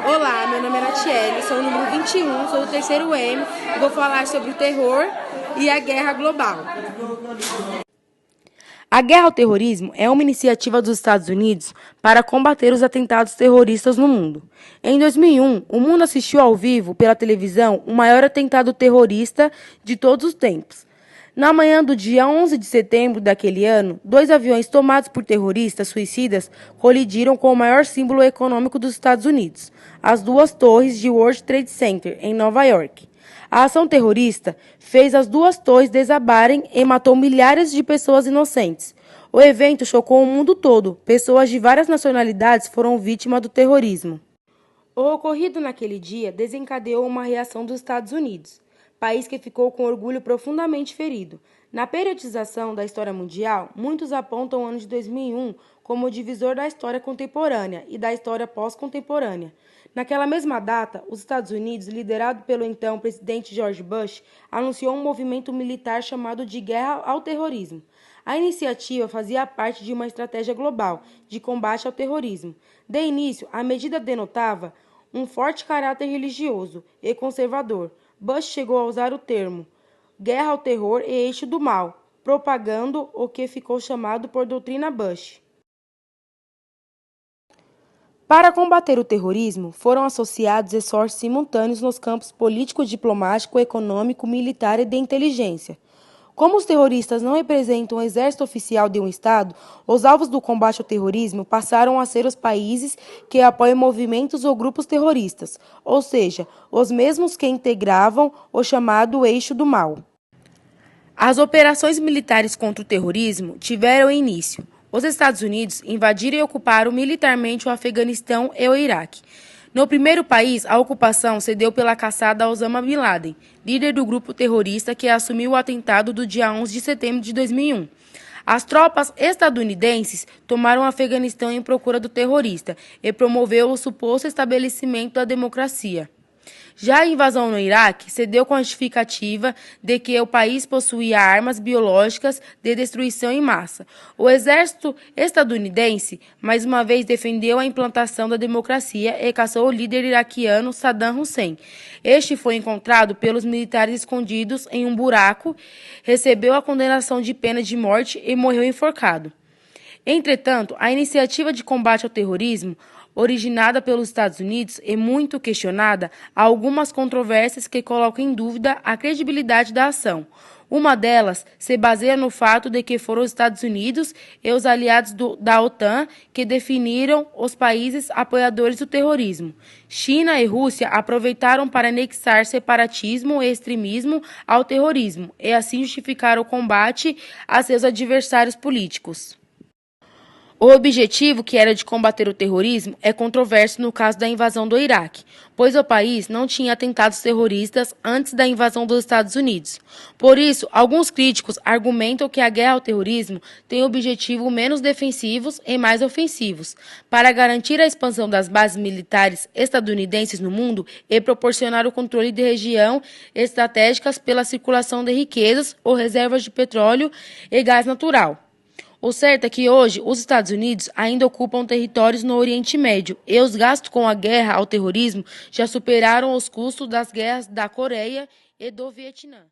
Olá, meu nome é Natiele, sou o número 21, sou do terceiro M e vou falar sobre o terror e a guerra global. A guerra ao terrorismo é uma iniciativa dos Estados Unidos para combater os atentados terroristas no mundo. Em 2001, o mundo assistiu ao vivo pela televisão o maior atentado terrorista de todos os tempos. Na manhã do dia 11 de setembro daquele ano, 2 aviões tomados por terroristas suicidas colidiram com o maior símbolo econômico dos Estados Unidos, as duas torres de World Trade Center, em Nova York. A ação terrorista fez as duas torres desabarem e matou milhares de pessoas inocentes. O evento chocou o mundo todo. Pessoas de várias nacionalidades foram vítimas do terrorismo. O ocorrido naquele dia desencadeou uma reação dos Estados Unidos, país que ficou com orgulho profundamente ferido. Na periodização da história mundial, muitos apontam o ano de 2001 como o divisor da história contemporânea e da história pós-contemporânea. Naquela mesma data, os Estados Unidos, liderado pelo então presidente George Bush, anunciou um movimento militar chamado de Guerra ao Terrorismo. A iniciativa fazia parte de uma estratégia global de combate ao terrorismo. De início, a medida denotava um forte caráter religioso e conservador. Bush chegou a usar o termo guerra ao terror e eixo do mal, propagando o que ficou chamado por doutrina Bush. Para combater o terrorismo, foram associados esforços simultâneos nos campos político, diplomático, econômico, militar e de inteligência. Como os terroristas não representam o exército oficial de um Estado, os alvos do combate ao terrorismo passaram a ser os países que apoiam movimentos ou grupos terroristas, ou seja, os mesmos que integravam o chamado eixo do mal. As operações militares contra o terrorismo tiveram início. Os Estados Unidos invadiram e ocuparam militarmente o Afeganistão e o Iraque. No primeiro país, a ocupação se deu pela caçada a Osama Bin Laden, líder do grupo terrorista que assumiu o atentado do dia 11 de setembro de 2001. As tropas estadunidenses tomaram o Afeganistão em procura do terrorista e promoveu o suposto estabelecimento da democracia. Já a invasão no Iraque se deu com a justificativa de que o país possuía armas biológicas de destruição em massa. O exército estadunidense, mais uma vez, defendeu a implantação da democracia e caçou o líder iraquiano Saddam Hussein. Este foi encontrado pelos militares escondidos em um buraco, recebeu a condenação de pena de morte e morreu enforcado. Entretanto, a iniciativa de combate ao terrorismo, originada pelos Estados Unidos e muito questionada, há algumas controvérsias que colocam em dúvida a credibilidade da ação. Uma delas se baseia no fato de que foram os Estados Unidos e os aliados da OTAN que definiram os países apoiadores do terrorismo. China e Rússia aproveitaram para anexar separatismo e extremismo ao terrorismo e assim justificaram o combate a seus adversários políticos. O objetivo, que era de combater o terrorismo, é controverso no caso da invasão do Iraque, pois o país não tinha atentados terroristas antes da invasão dos Estados Unidos. Por isso, alguns críticos argumentam que a guerra ao terrorismo tem objetivos menos defensivos e mais ofensivos, para garantir a expansão das bases militares estadunidenses no mundo e proporcionar o controle de regiões estratégicas pela circulação de riquezas ou reservas de petróleo e gás natural. O certo é que hoje os Estados Unidos ainda ocupam territórios no Oriente Médio e os gastos com a guerra ao terrorismo já superaram os custos das guerras da Coreia e do Vietnã.